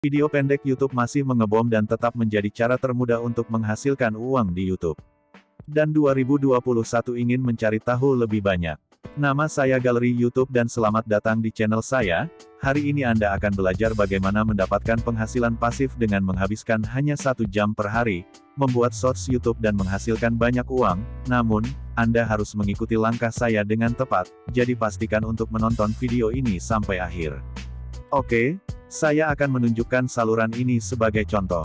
Video pendek YouTube masih mengebom dan tetap menjadi cara termudah untuk menghasilkan uang di YouTube. Dan 2021 ingin mencari tahu lebih banyak. Nama saya Galeri YouTube dan selamat datang di channel saya. Hari ini Anda akan belajar bagaimana mendapatkan penghasilan pasif dengan menghabiskan hanya 1 jam per hari, membuat shorts YouTube dan menghasilkan banyak uang. Namun, Anda harus mengikuti langkah saya dengan tepat, jadi pastikan untuk menonton video ini sampai akhir. Oke, saya akan menunjukkan saluran ini sebagai contoh.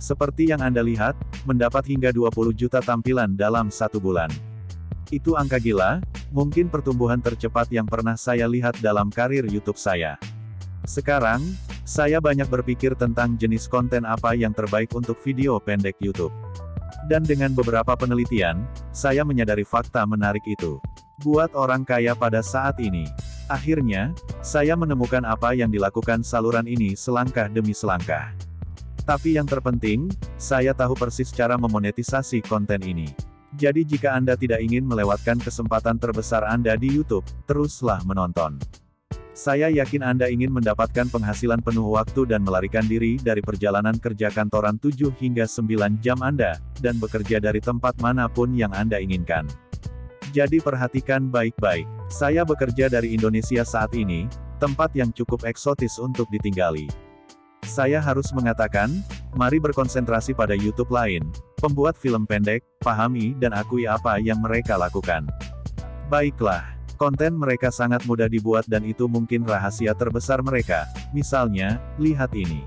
Seperti yang Anda lihat, mendapat hingga 20 juta tampilan dalam 1 bulan. Itu angka gila, mungkin pertumbuhan tercepat yang pernah saya lihat dalam karir YouTube saya. Sekarang, saya banyak berpikir tentang jenis konten apa yang terbaik untuk video pendek YouTube. Dan dengan beberapa penelitian, saya menyadari fakta menarik itu. Buat orang kaya pada saat ini. Akhirnya, saya menemukan apa yang dilakukan saluran ini selangkah demi selangkah. Tapi yang terpenting, saya tahu persis cara memonetisasi konten ini. Jadi jika Anda tidak ingin melewatkan kesempatan terbesar Anda di YouTube, teruslah menonton. Saya yakin Anda ingin mendapatkan penghasilan penuh waktu dan melarikan diri dari perjalanan kerja kantoran 7 hingga 9 jam Anda, dan bekerja dari tempat manapun yang Anda inginkan. Jadi perhatikan baik-baik. Saya bekerja dari Indonesia saat ini, tempat yang cukup eksotis untuk ditinggali. Saya harus mengatakan, mari berkonsentrasi pada YouTube lain, pembuat film pendek, pahami dan akui apa yang mereka lakukan. Baiklah, konten mereka sangat mudah dibuat dan itu mungkin rahasia terbesar mereka. Misalnya, lihat ini.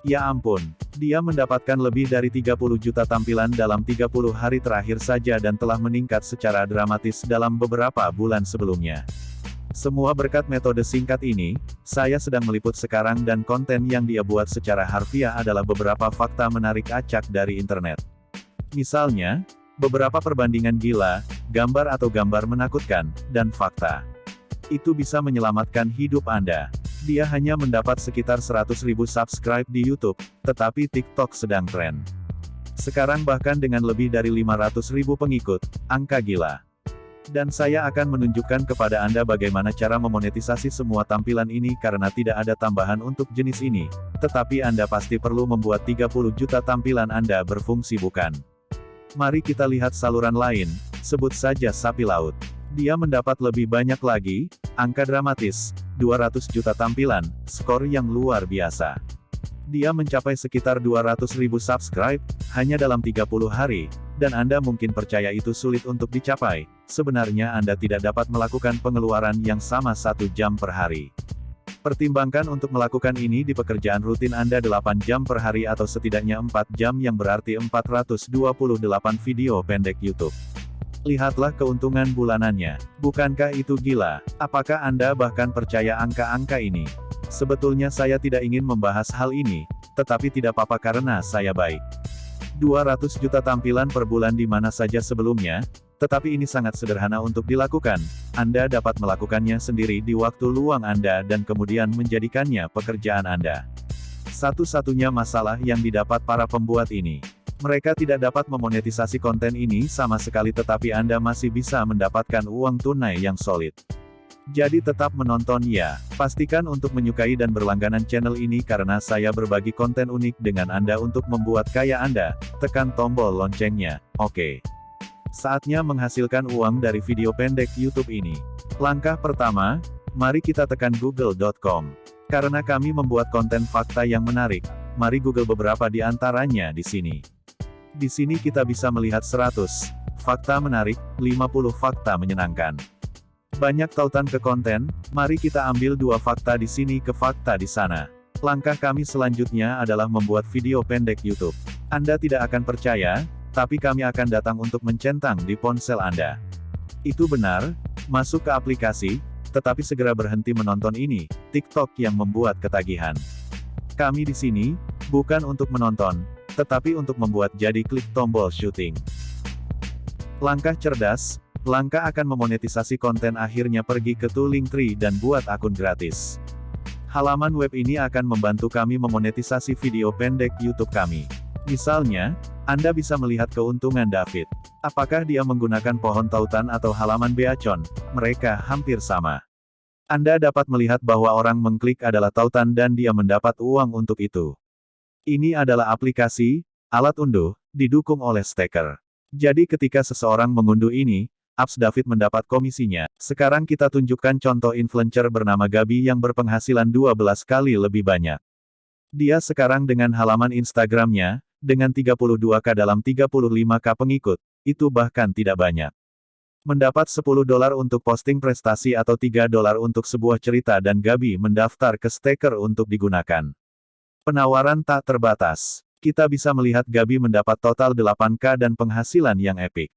Ya ampun, dia mendapatkan lebih dari 30 juta tampilan dalam 30 hari terakhir saja dan telah meningkat secara dramatis dalam beberapa bulan sebelumnya. Semua berkat metode singkat ini, saya sedang meliput sekarang dan konten yang dia buat secara harfiah adalah beberapa fakta menarik acak dari internet. Misalnya, beberapa perbandingan gila, gambar atau gambar menakutkan, dan fakta. Itu bisa menyelamatkan hidup Anda. Dia hanya mendapat sekitar 100.000 subscribe di YouTube, tetapi TikTok sedang tren. Sekarang bahkan dengan lebih dari 500.000 pengikut, angka gila. Dan saya akan menunjukkan kepada Anda bagaimana cara memonetisasi semua tampilan ini karena tidak ada tambahan untuk jenis ini, tetapi Anda pasti perlu membuat 30 juta tampilan Anda berfungsi bukan? Mari kita lihat saluran lain, sebut saja sapi laut. Dia mendapat lebih banyak lagi, angka dramatis, 200 juta tampilan, skor yang luar biasa. Dia mencapai sekitar 200.000 subscribe, hanya dalam 30 hari, dan Anda mungkin percaya itu sulit untuk dicapai, sebenarnya Anda tidak dapat melakukan pengeluaran yang sama 1 jam per hari. Pertimbangkan untuk melakukan ini di pekerjaan rutin Anda 8 jam per hari atau setidaknya 4 jam yang berarti 428 video pendek YouTube. Lihatlah keuntungan bulanannya. Bukankah itu gila? Apakah Anda bahkan percaya angka-angka ini? Sebetulnya saya tidak ingin membahas hal ini, tetapi tidak apa-apa karena saya baik. 200 juta tampilan per bulan di mana saja sebelumnya, tetapi ini sangat sederhana untuk dilakukan. Anda dapat melakukannya sendiri di waktu luang Anda dan kemudian menjadikannya pekerjaan Anda. Satu-satunya masalah yang didapat para pembuat ini. Mereka tidak dapat memonetisasi konten ini sama sekali tetapi Anda masih bisa mendapatkan uang tunai yang solid. Jadi tetap menonton ya. Pastikan untuk menyukai dan berlangganan channel ini karena saya berbagi konten unik dengan Anda untuk membuat kaya Anda. Tekan tombol loncengnya. Oke. Saatnya menghasilkan uang dari video pendek YouTube ini. Langkah pertama, mari kita tekan google.com. Karena kami membuat konten fakta yang menarik, mari Google beberapa di antaranya di sini. Di sini kita bisa melihat 100 fakta menarik, 50 fakta menyenangkan. Banyak tautan ke konten, mari kita ambil 2 fakta di sini ke fakta di sana. Langkah kami selanjutnya adalah membuat video pendek YouTube. Anda tidak akan percaya, tapi kami akan datang untuk mencentang di ponsel Anda. Itu benar, masuk ke aplikasi, tetapi segera berhenti menonton ini, TikTok yang membuat ketagihan. Kami di sini, bukan untuk menonton, tetapi untuk membuat jadi klik tombol syuting. Langkah cerdas, langkah akan memonetisasi konten akhirnya pergi ke Linktree dan buat akun gratis. Halaman web ini akan membantu kami memonetisasi video pendek YouTube kami. Misalnya, Anda bisa melihat keuntungan David. Apakah dia menggunakan pohon tautan atau halaman beacon? Mereka hampir sama. Anda dapat melihat bahwa orang mengklik adalah tautan dan dia mendapat uang untuk itu. Ini adalah aplikasi, alat unduh, didukung oleh Stacker. Jadi ketika seseorang mengunduh ini, Apps David mendapat komisinya. Sekarang kita tunjukkan contoh influencer bernama Gabi yang berpenghasilan 12 kali lebih banyak. Dia sekarang dengan halaman Instagramnya, dengan 32K dalam 35K pengikut, itu bahkan tidak banyak. Mendapat $10 untuk posting prestasi atau $3 untuk sebuah cerita dan Gabi mendaftar ke Stacker untuk digunakan. Penawaran tak terbatas. Kita bisa melihat Gabi mendapat total 8K dan penghasilan yang epik.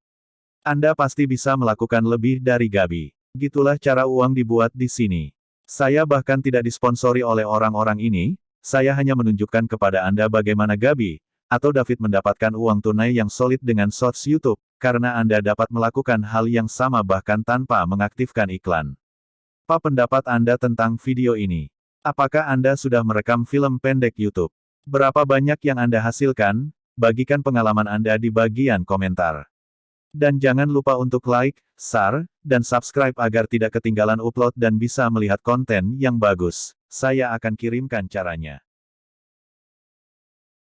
Anda pasti bisa melakukan lebih dari Gabi. Gitulah cara uang dibuat di sini. Saya bahkan tidak disponsori oleh orang-orang ini, saya hanya menunjukkan kepada Anda bagaimana Gabi, atau David mendapatkan uang tunai yang solid dengan Shorts YouTube, karena Anda dapat melakukan hal yang sama bahkan tanpa mengaktifkan iklan. Apa pendapat Anda tentang video ini? Apakah Anda sudah merekam film pendek YouTube? Berapa banyak yang Anda hasilkan? Bagikan pengalaman Anda di bagian komentar. Dan jangan lupa untuk like, share, dan subscribe agar tidak ketinggalan upload dan bisa melihat konten yang bagus. Saya akan kirimkan caranya.